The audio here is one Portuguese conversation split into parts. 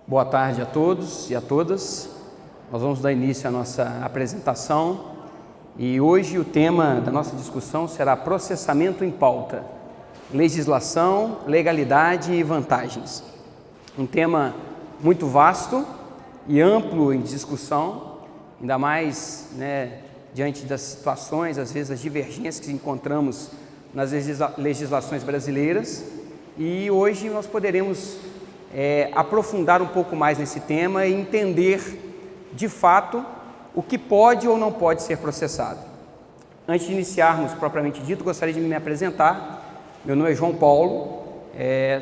Boa tarde a todos e a todas. Nós vamos dar início à nossa apresentação e hoje o tema da nossa discussão será processamento em pauta, legislação, legalidade e vantagens. Um tema muito vasto e amplo em discussão, ainda mais diante das situações, às vezes as divergências que encontramos nas legislações brasileiras, e hoje nós poderemos aprofundar um pouco mais nesse tema e entender de fato o que pode ou não pode ser processado. Antes de iniciarmos propriamente dito, gostaria de me apresentar. Meu nome é João Paulo,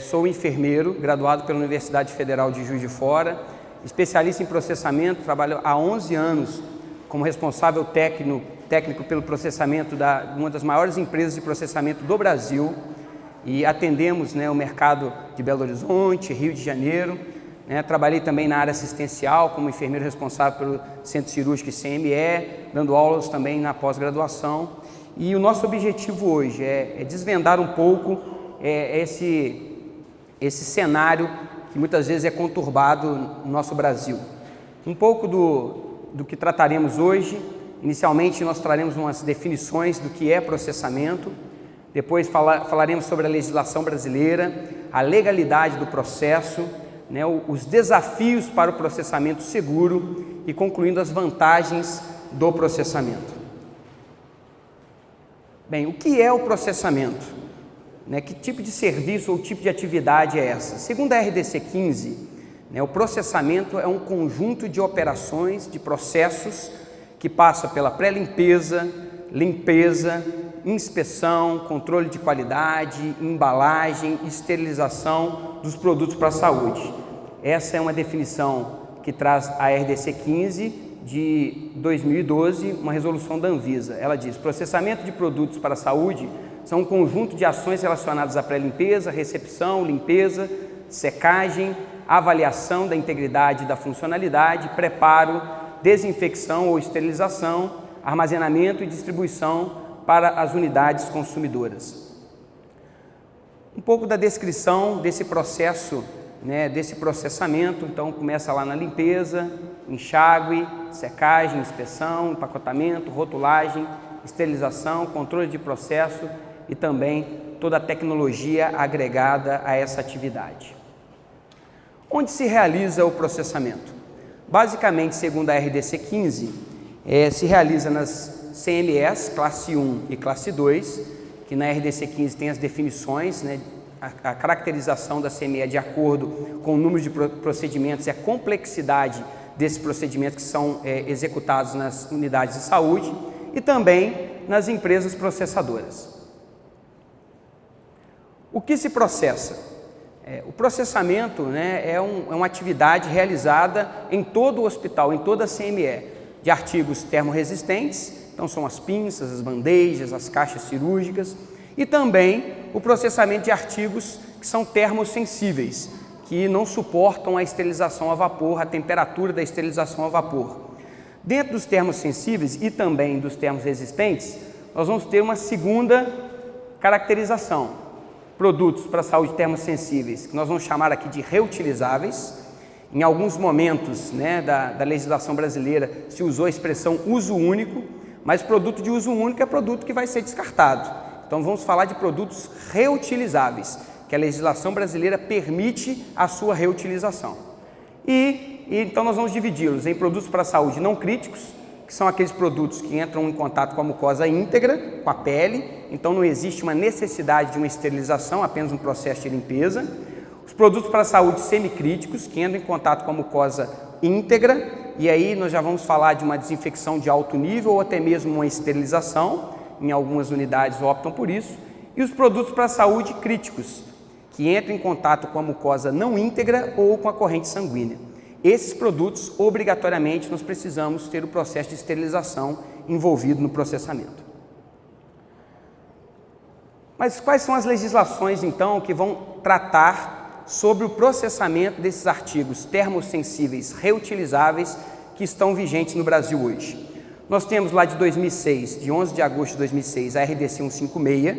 sou enfermeiro, graduado pela Universidade Federal de Juiz de Fora, especialista em processamento, trabalho há 11 anos como responsável técnico pelo processamento de uma das maiores empresas de processamento do Brasil, e atendemos o mercado de Belo Horizonte, Rio de Janeiro. Trabalhei também na área assistencial como enfermeiro responsável pelo Centro Cirúrgico CME, dando aulas também na pós-graduação. E o nosso objetivo hoje é desvendar um pouco esse cenário que muitas vezes é conturbado no nosso Brasil. Um pouco do que trataremos hoje. Inicialmente nós traremos umas definições do que é processamento. Depois falaremos sobre a legislação brasileira, a legalidade do processo, os desafios para o processamento seguro e concluindo as vantagens do processamento. Bem, o que é o processamento? Que tipo de serviço ou tipo de atividade é essa? Segundo a RDC 15, o processamento é um conjunto de operações, de processos que passa pela pré-limpeza, limpeza, inspeção, controle de qualidade, embalagem, esterilização dos produtos para a saúde. Essa é uma definição que traz a RDC 15 de 2012, uma resolução da Anvisa. Ela diz: processamento de produtos para a saúde são um conjunto de ações relacionadas à pré-limpeza, recepção, limpeza, secagem, avaliação da integridade e da funcionalidade, preparo, desinfecção ou esterilização, armazenamento e distribuição para as unidades consumidoras. Um pouco da descrição desse processo, desse processamento. Então começa lá na limpeza, enxágue, secagem, inspeção, empacotamento, rotulagem, esterilização, controle de processo e também toda a tecnologia agregada a essa atividade. Onde se realiza o processamento? Basicamente, segundo a RDC 15, se realiza nas CMEs, classe 1 e classe 2, que na RDC 15 tem as definições, a caracterização da CME de acordo com o número de procedimentos e a complexidade desses procedimentos que são executados nas unidades de saúde e também nas empresas processadoras. O que se processa? O processamento é uma atividade realizada em todo o hospital, em toda a CME, de artigos termorresistentes. Então são as pinças, as bandejas, as caixas cirúrgicas e também o processamento de artigos que são termossensíveis, que não suportam a esterilização a vapor, a temperatura da esterilização a vapor. Dentro dos termossensíveis e também dos termorresistentes, nós vamos ter uma segunda caracterização: produtos para a saúde termossensíveis, que nós vamos chamar aqui de reutilizáveis. Em alguns momentos da legislação brasileira se usou a expressão uso único, mas produto de uso único é produto que vai ser descartado. Então vamos falar de produtos reutilizáveis, que a legislação brasileira permite a sua reutilização. Então nós vamos dividi-los em produtos para a saúde não críticos, que são aqueles produtos que entram em contato com a mucosa íntegra, com a pele, então não existe uma necessidade de uma esterilização, apenas um processo de limpeza. Os produtos para a saúde semicríticos, que entram em contato com a mucosa íntegra, e aí nós já vamos falar de uma desinfecção de alto nível ou até mesmo uma esterilização, em algumas unidades optam por isso. E os produtos para a saúde críticos, que entram em contato com a mucosa não íntegra ou com a corrente sanguínea. Esses produtos, obrigatoriamente, nós precisamos ter o processo de esterilização envolvido no processamento. Mas quais são as legislações, então, que vão tratar sobre o processamento desses artigos termossensíveis reutilizáveis que estão vigentes no Brasil hoje? Nós temos lá de 2006, de 11 de agosto de 2006, a RDC 156,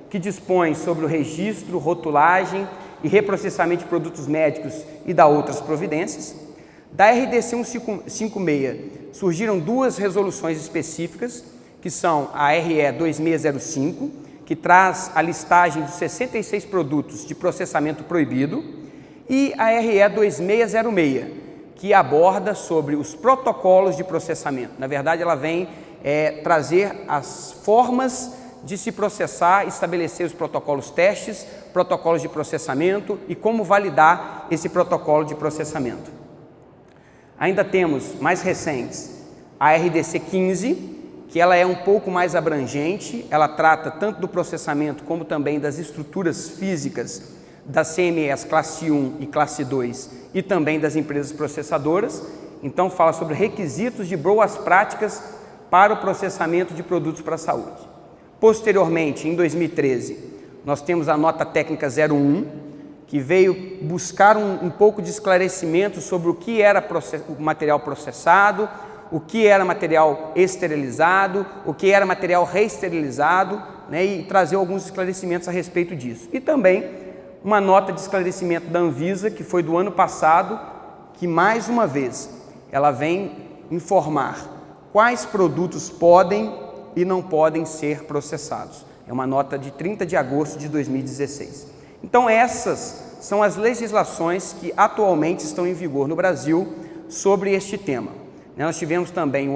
que dispõe sobre o registro, rotulagem e reprocessamento de produtos médicos e da outras providências. Da RDC 156 surgiram duas resoluções específicas, que são a RE 2605, que traz a listagem dos 66 produtos de processamento proibido, e a RE 2606, que aborda sobre os protocolos de processamento. Na verdade, ela vem trazer as formas de se processar, estabelecer os protocolos testes, protocolos de processamento e como validar esse protocolo de processamento. Ainda temos, mais recentes, a RDC 15, que ela é um pouco mais abrangente, ela trata tanto do processamento como também das estruturas físicas das CMEs classe 1 e classe 2 e também das empresas processadoras. Então fala sobre requisitos de boas práticas para o processamento de produtos para a saúde. Posteriormente, em 2013, nós temos a nota técnica 01, que veio buscar um pouco de esclarecimento sobre o que era o material processado, o que era material esterilizado, o que era material reesterilizado, né, e trazer alguns esclarecimentos a respeito disso. E também uma nota de esclarecimento da Anvisa, que foi do ano passado, que mais uma vez ela vem informar quais produtos podem e não podem ser processados. É uma nota de 30 de agosto de 2016. Então essas são as legislações que atualmente estão em vigor no Brasil sobre este tema. Nós tivemos também,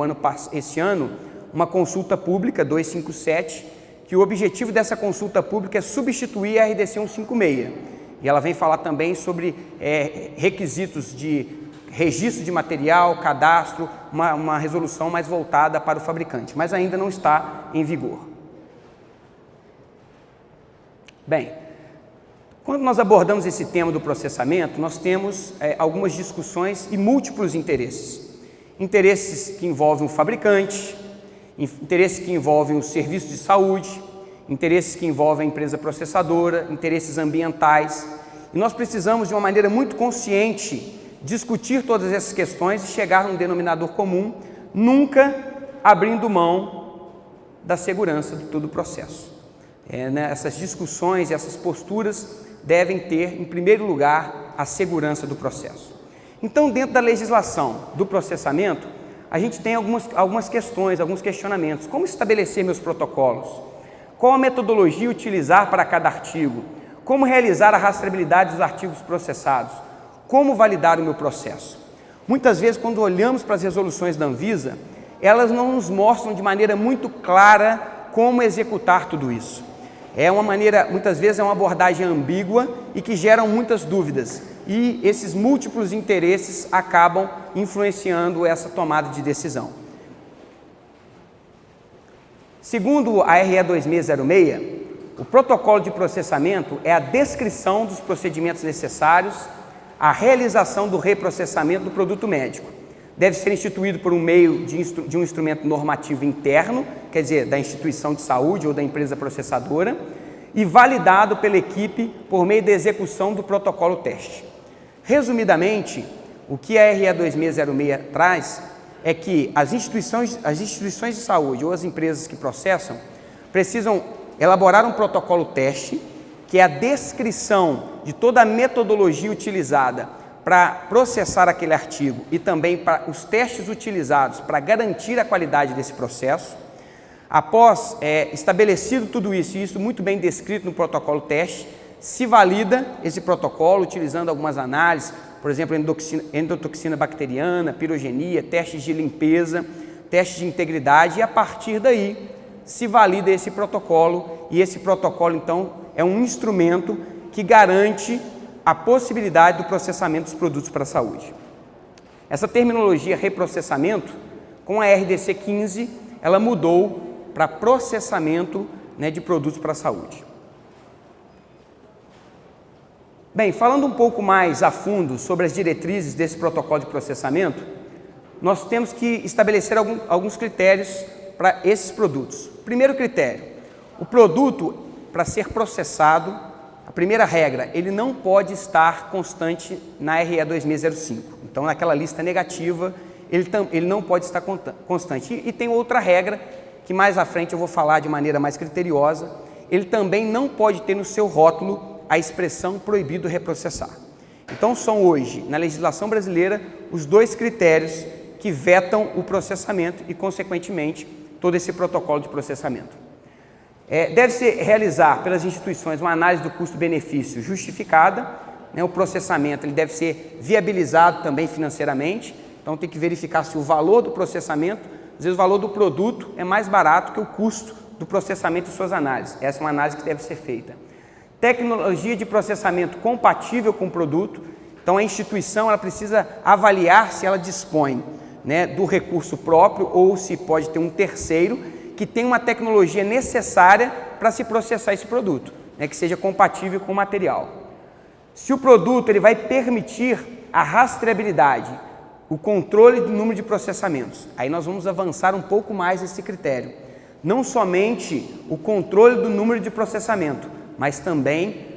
esse ano, uma consulta pública 257, que o objetivo dessa consulta pública é substituir a RDC 156. E ela vem falar também sobre requisitos de registro de material, cadastro, uma resolução mais voltada para o fabricante, mas ainda não está em vigor. Bem, quando nós abordamos esse tema do processamento, nós temos algumas discussões e múltiplos interesses. Interesses que envolvem o fabricante, interesses que envolvem o serviço de saúde, interesses que envolvem a empresa processadora, interesses ambientais. E nós precisamos, de uma maneira muito consciente, discutir todas essas questões e chegar a um denominador comum, nunca abrindo mão da segurança de todo o processo. Essas discussões e essas posturas devem ter, em primeiro lugar, a segurança do processo. Então, dentro da legislação do processamento, a gente tem algumas questões, alguns questionamentos. Como estabelecer meus protocolos? Qual a metodologia utilizar para cada artigo? Como realizar a rastreabilidade dos artigos processados? Como validar o meu processo? Muitas vezes, quando olhamos para as resoluções da Anvisa, elas não nos mostram de maneira muito clara como executar tudo isso. Muitas vezes é uma abordagem ambígua e que geram muitas dúvidas. E esses múltiplos interesses acabam influenciando essa tomada de decisão. Segundo a RE 2606, o protocolo de processamento é a descrição dos procedimentos necessários à realização do reprocessamento do produto médico. Deve ser instituído por um meio de um instrumento normativo interno, quer dizer, da instituição de saúde ou da empresa processadora, e validado pela equipe por meio da execução do protocolo teste. Resumidamente, o que a RE 2606 traz é que as instituições de saúde ou as empresas que processam precisam elaborar um protocolo teste, que é a descrição de toda a metodologia utilizada para processar aquele artigo e também para os testes utilizados para garantir a qualidade desse processo. Após estabelecido tudo isso, e isso muito bem descrito no protocolo teste, se valida esse protocolo utilizando algumas análises, por exemplo, endotoxina bacteriana, pirogenia, testes de limpeza, testes de integridade, e a partir daí se valida esse protocolo, e esse protocolo então é um instrumento que garante a possibilidade do processamento dos produtos para a saúde. Essa terminologia reprocessamento, com a RDC 15, ela mudou para processamento de produtos para a saúde. Bem, falando um pouco mais a fundo sobre as diretrizes desse protocolo de processamento, nós temos que estabelecer alguns critérios para esses produtos. Primeiro critério, o produto, para ser processado, a primeira regra, ele não pode estar constante na RE 2605. Então, naquela lista negativa, ele não pode estar constante. E tem outra regra, que mais à frente eu vou falar de maneira mais criteriosa, ele também não pode ter no seu rótulo a expressão proibido reprocessar. Então são hoje, na legislação brasileira, os dois critérios que vetam o processamento e, consequentemente, todo esse protocolo de processamento. Deve-se realizar pelas instituições uma análise do custo-benefício justificada, né? O processamento ele deve ser viabilizado também financeiramente, então tem que verificar se o valor do processamento, às vezes o valor do produto é mais barato que o custo do processamento de suas análises. Essa é uma análise que deve ser feita. Tecnologia de processamento compatível com o produto, então a instituição ela precisa avaliar se ela dispõe, né, do recurso próprio ou se pode ter um terceiro que tem uma tecnologia necessária para se processar esse produto, né, que seja compatível com o material. Se o produto ele vai permitir a rastreabilidade, o controle do número de processamentos, aí nós vamos avançar um pouco mais nesse critério. Não somente o controle do número de processamento, mas também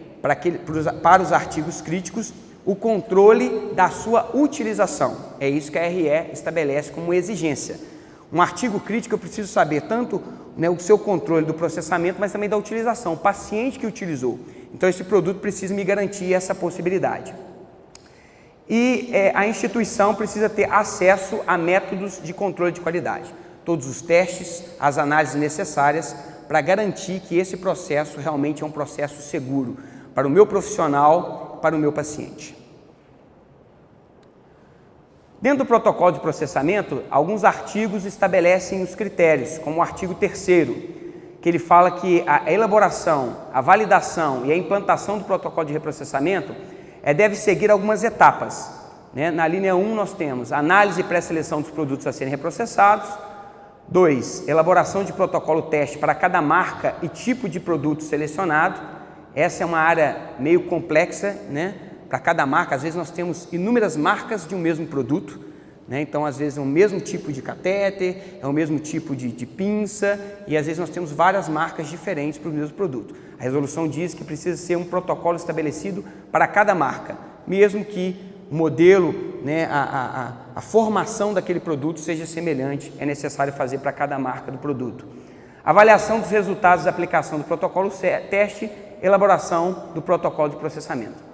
para os artigos críticos, o controle da sua utilização. É isso que a RE estabelece como exigência. Um artigo crítico eu preciso saber tanto, né, o seu controle do processamento, mas também da utilização, o paciente que utilizou. Então esse produto precisa me garantir essa possibilidade. E a instituição precisa ter acesso a métodos de controle de qualidade. Todos os testes, as análises necessárias para garantir que esse processo realmente é um processo seguro para o meu profissional, para o meu paciente. Dentro do protocolo de processamento, alguns artigos estabelecem os critérios, como o artigo 3º, que ele fala que a elaboração, a validação e a implantação do protocolo de reprocessamento deve seguir algumas etapas, né? Na linha 1 nós temos análise e pré-seleção dos produtos a serem reprocessados. 2. Elaboração de protocolo teste para cada marca e tipo de produto selecionado. Essa é uma área meio complexa, né? Para cada marca, às vezes nós temos inúmeras marcas de um mesmo produto, né? Então às vezes é o mesmo tipo de catéter, é o mesmo tipo de pinça e às vezes nós temos várias marcas diferentes para o mesmo produto. A resolução diz que precisa ser um protocolo estabelecido para cada marca, mesmo que o modelo, né, a formação daquele produto seja semelhante, é necessário fazer para cada marca do produto. Avaliação dos resultados da aplicação do protocolo teste, elaboração do protocolo de processamento.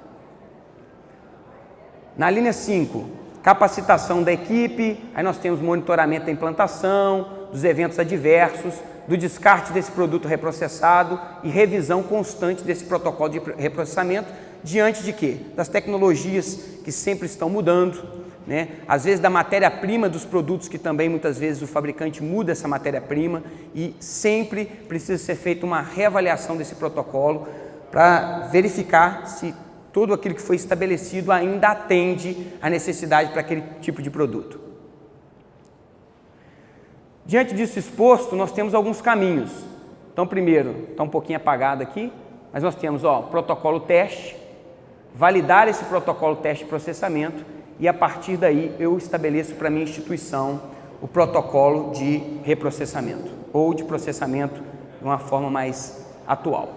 Na linha 5, capacitação da equipe, aí nós temos monitoramento da implantação, dos eventos adversos, do descarte desse produto reprocessado e revisão constante desse protocolo de reprocessamento, diante de quê? Das tecnologias que sempre estão mudando, né? Às vezes da matéria-prima dos produtos, que também muitas vezes o fabricante muda essa matéria-prima e sempre precisa ser feita uma reavaliação desse protocolo para verificar se tudo aquilo que foi estabelecido ainda atende à necessidade para aquele tipo de produto. Diante disso exposto, nós temos alguns caminhos. Então, primeiro, está um pouquinho apagado aqui, mas nós temos protocolo teste, validar esse protocolo teste de processamento e a partir daí eu estabeleço para a minha instituição o protocolo de reprocessamento ou de processamento de uma forma mais atual.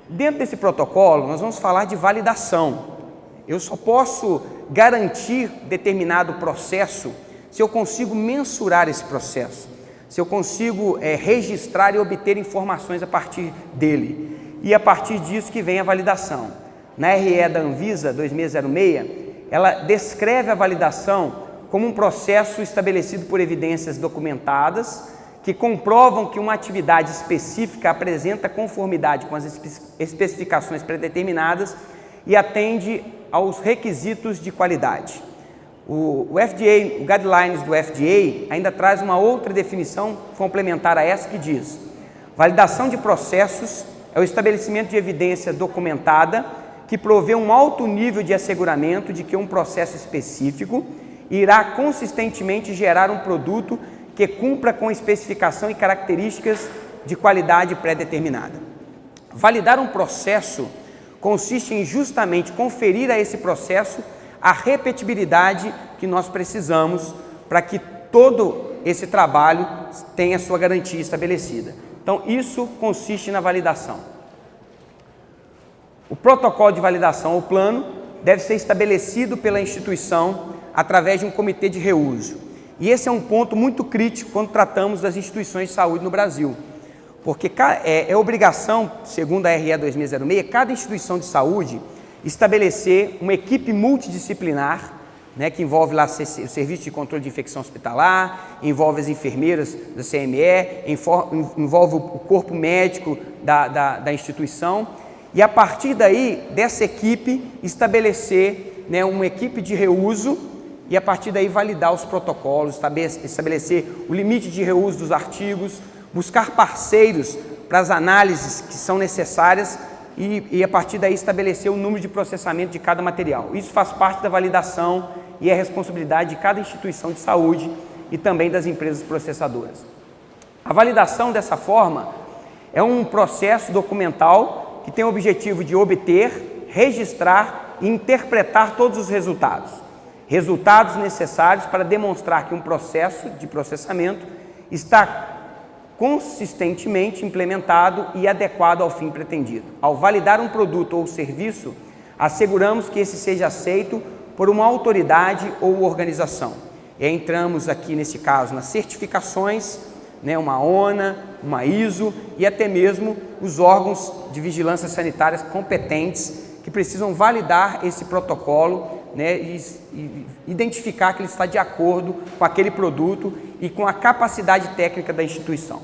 Dentro desse protocolo nós vamos falar de validação. Eu só posso garantir determinado processo se eu consigo mensurar esse processo, se eu consigo registrar e obter informações a partir dele. E a partir disso que vem a validação. Na RE da Anvisa 2606, ela descreve a validação como um processo estabelecido por evidências documentadas que comprovam que uma atividade específica apresenta conformidade com as especificações predeterminadas e atende aos requisitos de qualidade. O FDA, o Guidelines do FDA ainda traz uma outra definição complementar a essa que diz: validação de processos é o estabelecimento de evidência documentada que provê um alto nível de asseguramento de que um processo específico irá consistentemente gerar um produto que cumpra com especificação e características de qualidade pré-determinada. Validar um processo consiste em justamente conferir a esse processo a repetibilidade que nós precisamos para que todo esse trabalho tenha sua garantia estabelecida. Então, isso consiste na validação. O protocolo de validação ou plano deve ser estabelecido pela instituição através de um comitê de reuso. E esse é um ponto muito crítico quando tratamos das instituições de saúde no Brasil, porque é obrigação, segundo a RE 2606, cada instituição de saúde estabelecer uma equipe multidisciplinar, né, que envolve lá o Serviço de Controle de Infecção Hospitalar, envolve as enfermeiras da CME, envolve o corpo médico da instituição, e a partir daí, dessa equipe, estabelecer, né, uma equipe de reuso, e a partir daí validar os protocolos, estabelecer o limite de reuso dos artigos, buscar parceiros para as análises que são necessárias e a partir daí estabelecer o número de processamento de cada material. Isso faz parte da validação e é responsabilidade de cada instituição de saúde e também das empresas processadoras. A validação dessa forma é um processo documental que tem o objetivo de obter, registrar e interpretar todos os resultados necessários para demonstrar que um processo de processamento está consistentemente implementado e adequado ao fim pretendido. Ao validar um produto ou serviço, asseguramos que esse seja aceito por uma autoridade ou organização. E entramos aqui, nesse caso, nas certificações, né, uma ONA, uma ISO e até mesmo os órgãos de vigilância sanitária competentes que precisam validar esse protocolo, né, e identificar que ele está de acordo com aquele produto e com a capacidade técnica da instituição.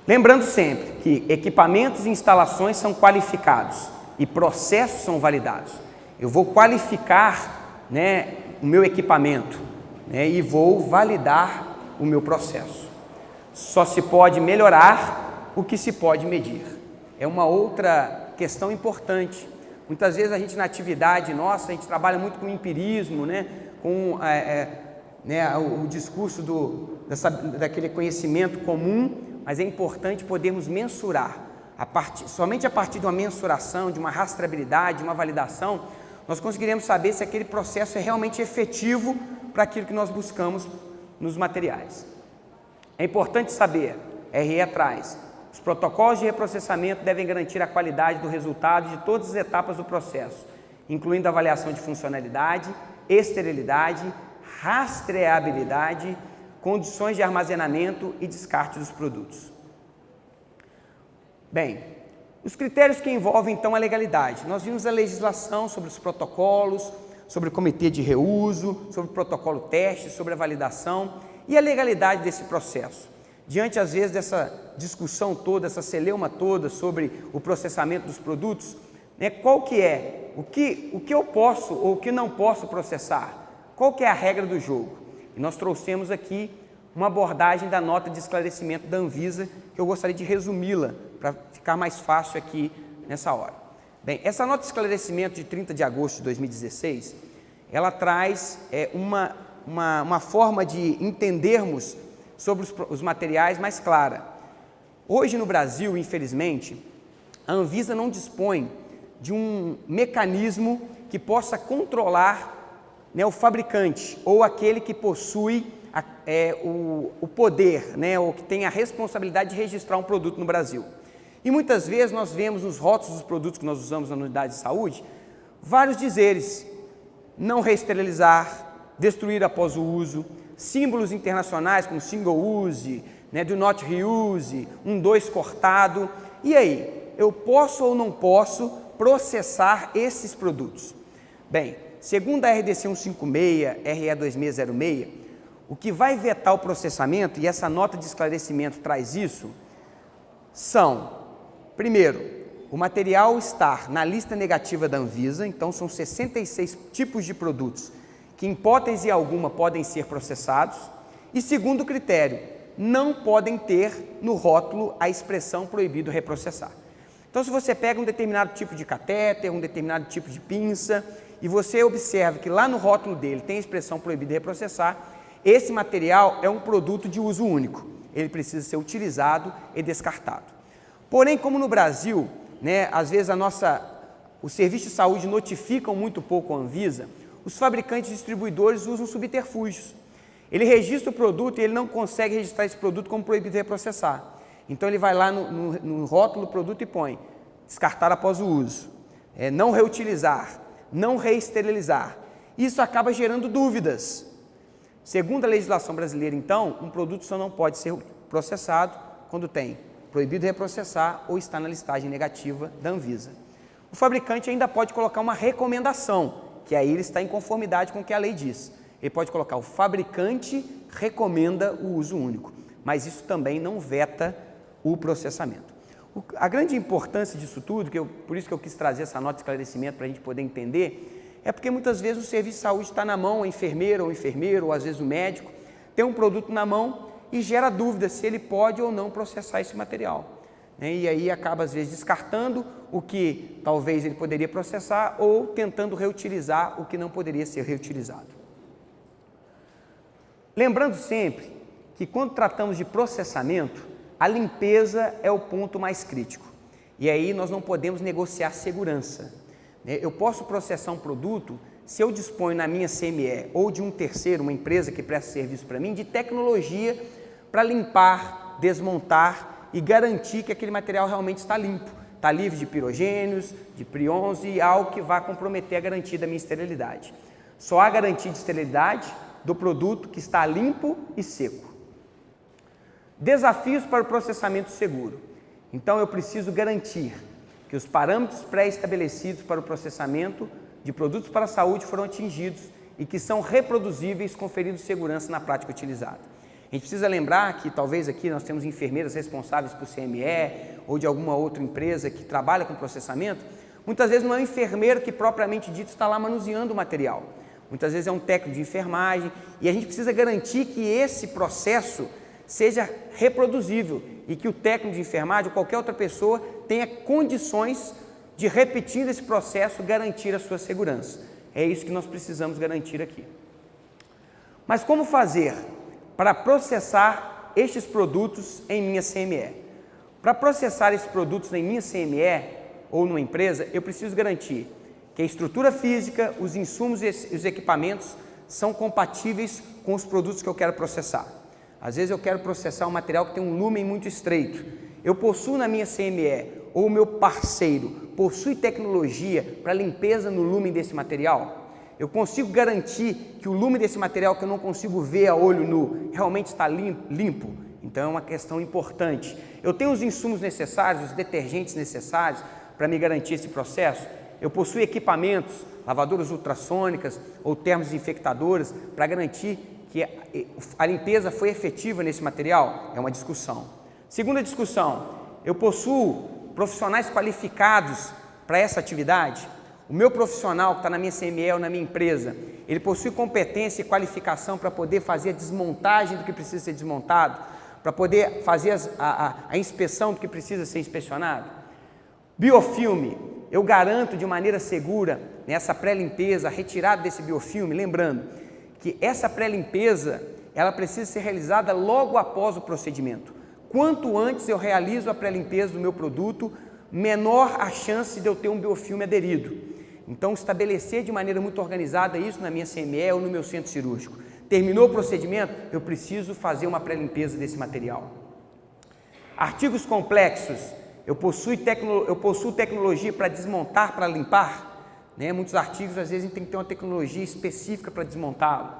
Lembrando sempre que equipamentos e instalações são qualificados e processos são validados. Eu vou qualificar, né, o meu equipamento, né, e vou validar o meu processo. Só se pode melhorar o que se pode medir. É uma outra questão importante. Muitas vezes a gente na atividade nossa, a gente trabalha muito com empirismo, né, com o discurso daquele conhecimento comum, mas é importante podermos mensurar. Somente a partir de uma mensuração, de uma rastreabilidade, de uma validação, nós conseguiremos saber se aquele processo é realmente efetivo para aquilo que nós buscamos nos materiais. É importante saber, RE atrás, os protocolos de reprocessamento devem garantir a qualidade do resultado de todas as etapas do processo, incluindo a avaliação de funcionalidade, esterilidade, rastreabilidade, condições de armazenamento e descarte dos produtos. Bem, os critérios que envolvem então a legalidade. Nós vimos a legislação sobre os protocolos, sobre o comitê de reuso, sobre o protocolo teste, sobre a validação e a legalidade desse processo. Diante, às vezes, dessa discussão toda, essa celeuma toda sobre o processamento dos produtos, né, qual que é? O que eu posso ou o que não posso processar? Qual que é a regra do jogo? E nós trouxemos aqui uma abordagem da nota de esclarecimento da Anvisa, que eu gostaria de resumi-la, para ficar mais fácil aqui nessa hora. Bem, essa nota de esclarecimento de 30 de agosto de 2016, ela traz uma forma de entendermos sobre os materiais mais clara. Hoje no Brasil, infelizmente, a Anvisa não dispõe de um mecanismo que possa controlar, né, o fabricante ou aquele que possui o poder, né, ou que tem a responsabilidade de registrar um produto no Brasil. E muitas vezes nós vemos nos rótulos dos produtos que nós usamos na unidade de saúde, vários dizeres: não reesterilizar, destruir após o uso, símbolos internacionais como single use, né, do not reuse, 2 cortado. E aí, eu posso ou não posso processar esses produtos? Bem, segundo a RDC 156, RE 2606, o que vai vetar o processamento, e essa nota de esclarecimento traz isso, são, primeiro, o material estar na lista negativa da Anvisa, então são 66 tipos de produtos que, em hipótese alguma, podem ser processados. E segundo critério, não podem ter no rótulo a expressão proibido reprocessar. Então, se você pega um determinado tipo de catéter, um determinado tipo de pinça, e você observa que lá no rótulo dele tem a expressão proibido reprocessar, esse material é um produto de uso único. Ele precisa ser utilizado e descartado. Porém, como no Brasil, né, às vezes os serviços de saúde notificam muito pouco a Anvisa, os fabricantes e distribuidores usam subterfúgios. Ele registra o produto e ele não consegue registrar esse produto como proibido reprocessar. Então ele vai lá no rótulo do produto e põe: descartar após o uso, não reutilizar, não reesterilizar. Isso acaba gerando dúvidas. Segundo a legislação brasileira, então, um produto só não pode ser processado quando tem proibido reprocessar ou está na listagem negativa da Anvisa. O fabricante ainda pode colocar uma recomendação, que aí ele está em conformidade com o que a lei diz. Ele pode colocar: o fabricante recomenda o uso único, mas isso também não veta o processamento. A grande importância disso tudo, por isso que eu quis trazer essa nota de esclarecimento para a gente poder entender, é porque muitas vezes o serviço de saúde está na mão, a enfermeira ou o enfermeiro, ou às vezes o médico, tem um produto na mão e gera dúvida se ele pode ou não processar esse material. E aí acaba às vezes descartando o que talvez ele poderia processar ou tentando reutilizar o que não poderia ser reutilizado. Lembrando sempre que quando tratamos de processamento, a limpeza é o ponto mais crítico. E aí nós não podemos negociar segurança. Eu posso processar um produto se eu disponho na minha CME ou de um terceiro, uma empresa que presta serviço para mim, de tecnologia para limpar, desmontar e garantir que aquele material realmente está limpo, está livre de pirogênios, de prions e algo que vá comprometer a garantia da minha esterilidade. Só há garantia de esterilidade do produto que está limpo e seco. Desafios para o processamento seguro. Então eu preciso garantir que os parâmetros pré-estabelecidos para o processamento de produtos para a saúde foram atingidos e que são reproduzíveis, conferindo segurança na prática utilizada. A gente precisa lembrar que talvez aqui nós temos enfermeiras responsáveis por CME ou de alguma outra empresa que trabalha com processamento. Muitas vezes não é um enfermeiro que propriamente dito está lá manuseando o material. Muitas vezes é um técnico de enfermagem e a gente precisa garantir que esse processo seja reproduzível e que o técnico de enfermagem ou qualquer outra pessoa tenha condições de, repetindo esse processo, garantir a sua segurança. É isso que nós precisamos garantir aqui. Mas como fazer para processar estes produtos em minha CME? Para processar esses produtos em minha CME ou numa empresa, eu preciso garantir que a estrutura física, os insumos e os equipamentos são compatíveis com os produtos que eu quero processar. Às vezes eu quero processar um material que tem um lúmen muito estreito. Eu possuo na minha CME ou o meu parceiro possui tecnologia para limpeza no lúmen desse material? Eu consigo garantir que o lume desse material que eu não consigo ver a olho nu realmente está limpo? Então é uma questão importante. Eu tenho os insumos necessários, os detergentes necessários para me garantir esse processo? Eu possuo equipamentos, lavadoras ultrassônicas ou termodesinfectadoras para garantir que a limpeza foi efetiva nesse material? É uma discussão. Segunda discussão, eu possuo profissionais qualificados para essa atividade? O meu profissional que está na minha CME ou na minha empresa, ele possui competência e qualificação para poder fazer a desmontagem do que precisa ser desmontado, para poder fazer a inspeção do que precisa ser inspecionado? Biofilme, eu garanto de maneira segura nessa pré-limpeza, a retirada desse biofilme, lembrando que essa pré-limpeza, ela precisa ser realizada logo após o procedimento. Quanto antes eu realizo a pré-limpeza do meu produto, menor a chance de eu ter um biofilme aderido. Então, estabelecer de maneira muito organizada isso na minha CME ou no meu centro cirúrgico. Terminou o procedimento, eu preciso fazer uma pré-limpeza desse material. Artigos complexos, eu possuo tecnologia para desmontar, para limpar? Muitos artigos, às vezes, a gente tem que ter uma tecnologia específica para desmontá-lo.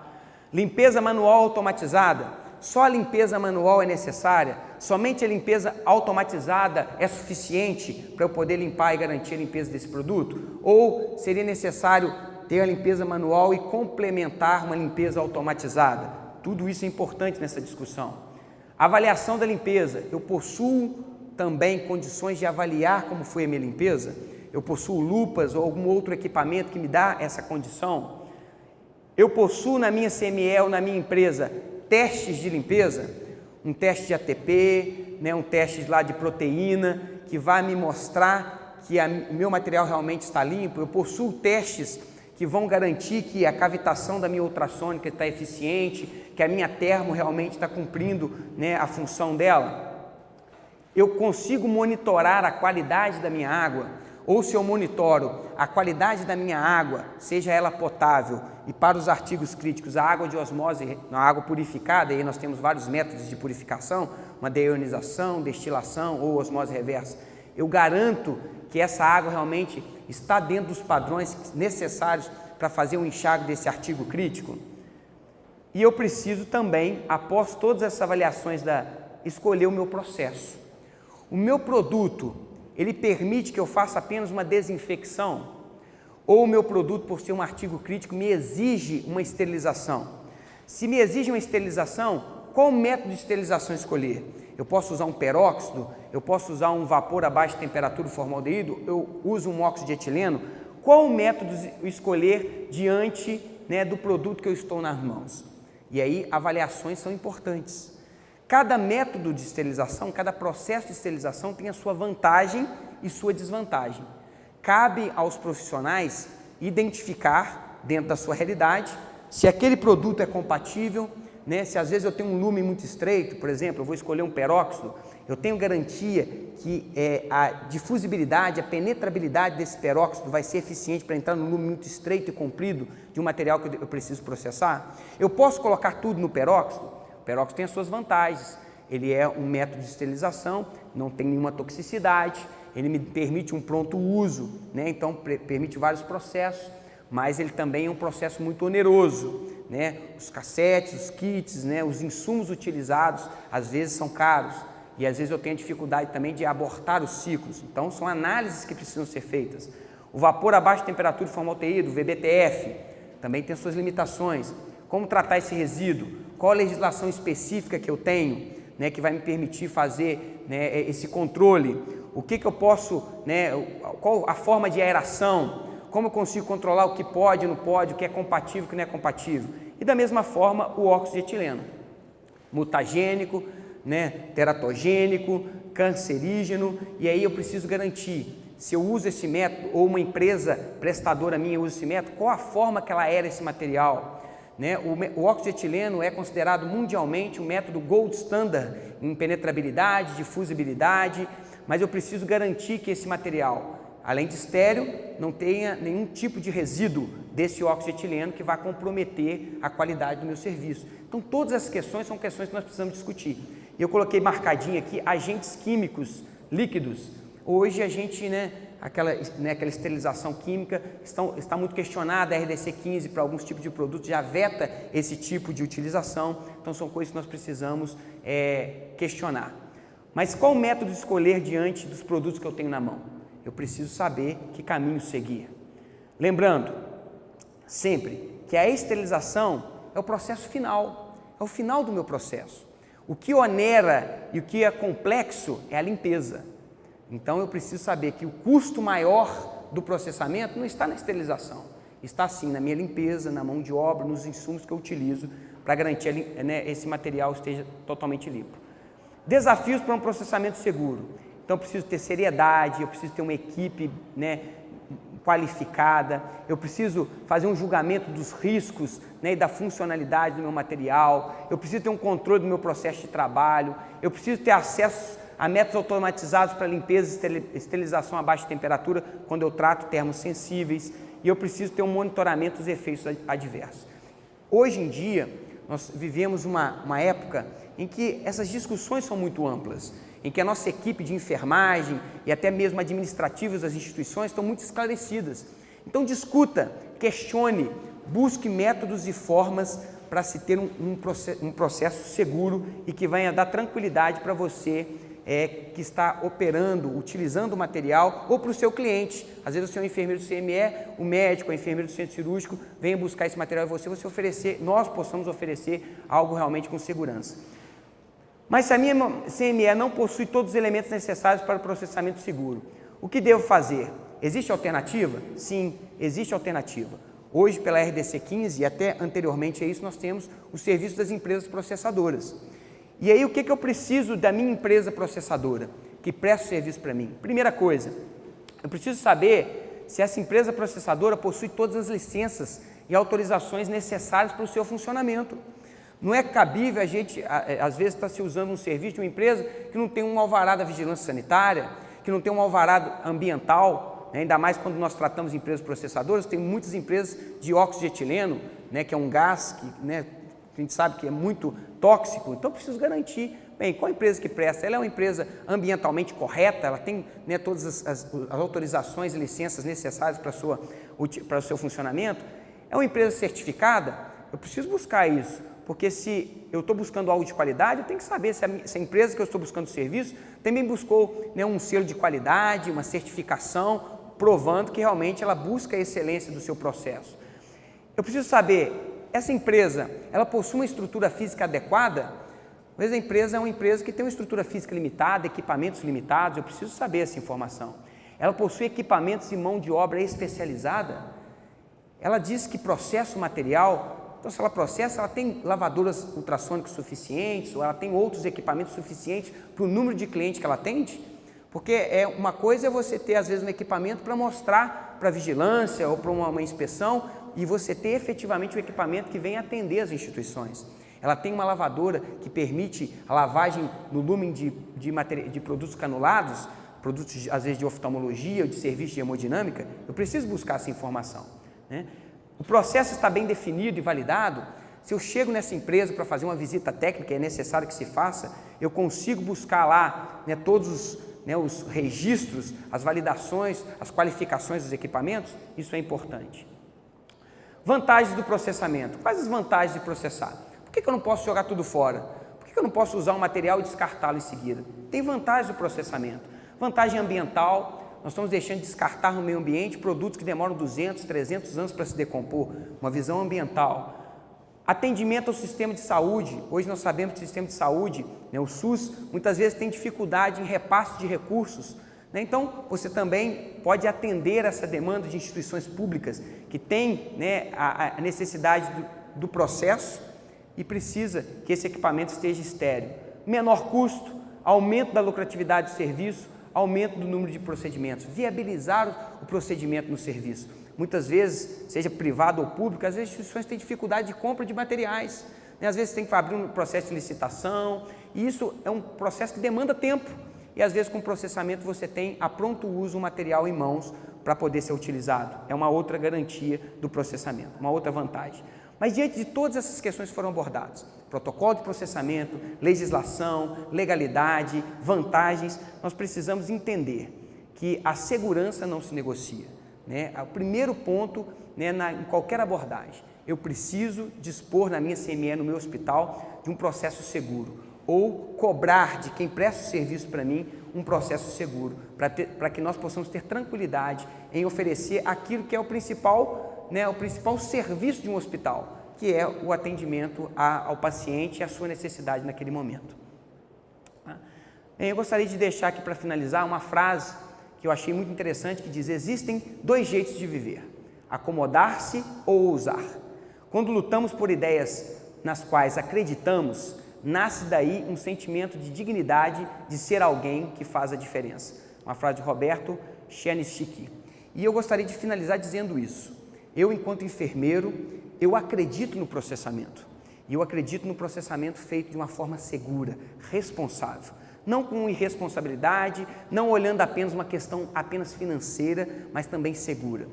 Limpeza manual automatizada, só a limpeza manual é necessária? Somente a limpeza automatizada é suficiente para eu poder limpar e garantir a limpeza desse produto? Ou seria necessário ter a limpeza manual e complementar uma limpeza automatizada? Tudo isso é importante nessa discussão. Avaliação da limpeza, eu possuo também condições de avaliar como foi a minha limpeza? Eu possuo lupas ou algum outro equipamento que me dá essa condição? Eu possuo na minha CME ou na minha empresa testes de limpeza? Um teste de ATP, um teste lá de proteína, que vai me mostrar que o meu material realmente está limpo? Eu possuo testes que vão garantir que a cavitação da minha ultrassônica está eficiente, que a minha termo realmente está cumprindo a função dela? Eu consigo monitorar a qualidade da minha água? Ou se eu monitoro a qualidade da minha água, seja ela potável, e para os artigos críticos, a água de osmose, a água purificada, e aí nós temos vários métodos de purificação, uma deionização, destilação ou osmose reversa, eu garanto que essa água realmente está dentro dos padrões necessários para fazer um enxágue desse artigo crítico? E eu preciso também, após todas essas avaliações escolher o meu processo. O meu produto, ele permite que eu faça apenas uma desinfecção? Ou o meu produto, por ser um artigo crítico, me exige uma esterilização? Se me exige uma esterilização, qual método de esterilização escolher? Eu posso usar um peróxido? Eu posso usar um vapor a baixa temperatura, formaldeído? Eu uso um óxido de etileno? Qual método escolher diante, do produto que eu estou nas mãos? E aí, avaliações são importantes. Cada método de esterilização, cada processo de esterilização tem a sua vantagem e sua desvantagem. Cabe aos profissionais identificar, dentro da sua realidade, se aquele produto é compatível, se às vezes eu tenho um lume muito estreito, por exemplo, eu vou escolher um peróxido, eu tenho garantia que a difusibilidade, a penetrabilidade desse peróxido vai ser eficiente para entrar no lume muito estreito e comprido de um material que eu preciso processar. Eu posso colocar tudo no peróxido? O peróxido tem as suas vantagens, ele é um método de esterilização, não tem nenhuma toxicidade, ele me permite um pronto uso, então permite vários processos, mas ele também é um processo muito oneroso, os cassetes, os kits, os insumos utilizados às vezes são caros e às vezes eu tenho dificuldade também de abortar os ciclos, então são análises que precisam ser feitas. O vapor a baixa temperatura de formaldeído, o VBTF, também tem suas limitações. Como tratar esse resíduo? Qual a legislação específica que eu tenho, que vai me permitir fazer esse controle? O que eu posso, qual a forma de aeração? Como eu consigo controlar o que pode e não pode, o que é compatível e o que não é compatível? E da mesma forma o óxido de etileno, mutagênico, teratogênico, cancerígeno, e aí eu preciso garantir, se eu uso esse método, ou uma empresa prestadora minha usa esse método, qual a forma que ela aera esse material? O óxido de etileno é considerado mundialmente um método gold standard em penetrabilidade, difusibilidade, mas eu preciso garantir que esse material, além de estéril, não tenha nenhum tipo de resíduo desse óxido de etileno que vai comprometer a qualidade do meu serviço. Então todas essas questões são questões que nós precisamos discutir. E eu coloquei marcadinho aqui agentes químicos líquidos. Hoje a gente, aquela esterilização química está muito questionada, a RDC 15 para alguns tipos de produtos já veta esse tipo de utilização, então são coisas que nós precisamos questionar. Mas qual o método de escolher diante dos produtos que eu tenho na mão? Eu preciso saber que caminho seguir. Lembrando, sempre, que a esterilização é o processo final, é o final do meu processo. O que onera e o que é complexo é a limpeza. Então eu preciso saber que o custo maior do processamento não está na esterilização, está sim na minha limpeza, na mão de obra, nos insumos que eu utilizo para garantir esse material esteja totalmente limpo. Desafios para um processamento seguro. Então eu preciso ter seriedade, eu preciso ter uma equipe qualificada, eu preciso fazer um julgamento dos riscos e da funcionalidade do meu material, eu preciso ter um controle do meu processo de trabalho, eu preciso ter acesso a métodos automatizados para limpeza e esterilização a baixa temperatura quando eu trato termos sensíveis, e eu preciso ter um monitoramento dos efeitos adversos. Hoje em dia, nós vivemos uma época em que essas discussões são muito amplas, em que a nossa equipe de enfermagem e até mesmo administrativos das instituições estão muito esclarecidas. Então discuta, questione, busque métodos e formas para se ter um processo seguro e que venha dar tranquilidade para você que está operando, utilizando o material, ou para o seu cliente. Às vezes o seu enfermeiro do CME, o médico, a enfermeira do centro cirúrgico, venha buscar esse material e você oferecer, nós possamos oferecer algo realmente com segurança. Mas se a minha CME não possui todos os elementos necessários para o processamento seguro, o que devo fazer? Existe alternativa? Sim, existe alternativa. Hoje, pela RDC 15 e até anteriormente a isso, nós temos o serviço das empresas processadoras. E aí, o que eu preciso da minha empresa processadora, que presta serviço para mim? Primeira coisa, eu preciso saber se essa empresa processadora possui todas as licenças e autorizações necessárias para o seu funcionamento. Não é cabível a gente, às vezes, estar se usando um serviço de uma empresa que não tem um alvará da vigilância sanitária, que não tem um alvará ambiental, ainda mais quando nós tratamos de empresas processadoras. Tem muitas empresas de óxido de etileno, que é um gás que a gente sabe que é muito tóxico, então preciso garantir, bem, qual empresa que presta? Ela é uma empresa ambientalmente correta, ela tem todas as autorizações e licenças necessárias para o seu funcionamento? É uma empresa certificada? Eu preciso buscar isso, porque se eu estou buscando algo de qualidade, eu tenho que saber se a empresa que eu estou buscando serviço também buscou, né, um selo de qualidade, uma certificação, provando que realmente ela busca a excelência do seu processo. Eu preciso saber, essa empresa, ela possui uma estrutura física adequada? Às vezes a empresa é uma empresa que tem uma estrutura física limitada, equipamentos limitados, eu preciso saber essa informação. Ela possui equipamentos e mão de obra especializada? Ela diz que processa o material, então se ela processa, ela tem lavadoras ultrassônicas suficientes, ou ela tem outros equipamentos suficientes para o número de clientes que ela atende? Porque uma coisa é você ter às vezes um equipamento para mostrar para vigilância ou para uma inspeção, e você ter efetivamente o equipamento que vem atender as instituições. Ela tem uma lavadora que permite a lavagem no lumen de produtos canulados, produtos às vezes de oftalmologia ou de serviço de hemodinâmica. Eu preciso buscar essa informação, né? O processo está bem definido e validado. Se eu chego nessa empresa para fazer uma visita técnica, é necessário que se faça, eu consigo buscar lá, né, todos os registros, as validações, as qualificações dos equipamentos. Isso é importante. Vantagens do processamento. Quais as vantagens de processar? Por que eu não posso jogar tudo fora? Por que eu não posso usar um material e descartá-lo em seguida? Tem vantagens do processamento. Vantagem ambiental, nós estamos deixando de descartar no meio ambiente produtos que demoram 200, 300 anos para se decompor. Uma visão ambiental. Atendimento ao sistema de saúde. Hoje nós sabemos que o sistema de saúde, né, o SUS, muitas vezes tem dificuldade em repasse de recursos. Então, você também pode atender essa demanda de instituições públicas que têm, né, a necessidade do processo e precisa que esse equipamento esteja estéril. Menor custo, aumento da lucratividade do serviço, aumento do número de procedimentos, viabilizar o procedimento no serviço. Muitas vezes, seja privado ou público, às vezes as instituições têm dificuldade de compra de materiais, né? Às vezes tem que abrir um processo de licitação, e isso é um processo que demanda tempo. E às vezes com processamento você tem a pronto uso o material em mãos para poder ser utilizado. É uma outra garantia do processamento, uma outra vantagem. Mas diante de todas essas questões que foram abordadas, protocolo de processamento, legislação, legalidade, vantagens, nós precisamos entender que a segurança não se negocia, né? O primeiro ponto, né, em qualquer abordagem, eu preciso dispor na minha CME, no meu hospital, de um processo seguro, ou cobrar de quem presta o serviço para mim um processo seguro, para que nós possamos ter tranquilidade em oferecer aquilo que é o principal, né, o principal serviço de um hospital, que é o atendimento ao paciente e a sua necessidade naquele momento. Eu gostaria de deixar aqui para finalizar uma frase que eu achei muito interessante, que diz: existem dois jeitos de viver, acomodar-se ou ousar. Quando lutamos por ideias nas quais acreditamos, nasce daí um sentimento de dignidade de ser alguém que faz a diferença. Uma frase de Roberto Chernyshyk. E eu gostaria de finalizar dizendo isso. Eu, enquanto enfermeiro, eu acredito no processamento. E eu acredito no processamento feito de uma forma segura, responsável. Não com irresponsabilidade, não olhando apenas uma questão apenas financeira, mas também segura.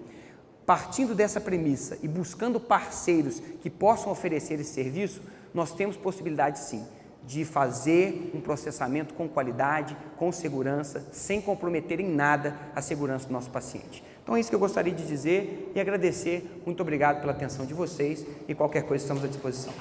Partindo dessa premissa e buscando parceiros que possam oferecer esse serviço, nós temos possibilidade sim de fazer um processamento com qualidade, com segurança, sem comprometer em nada a segurança do nosso paciente. Então é isso que eu gostaria de dizer e agradecer. Muito obrigado pela atenção de vocês e qualquer coisa estamos à disposição.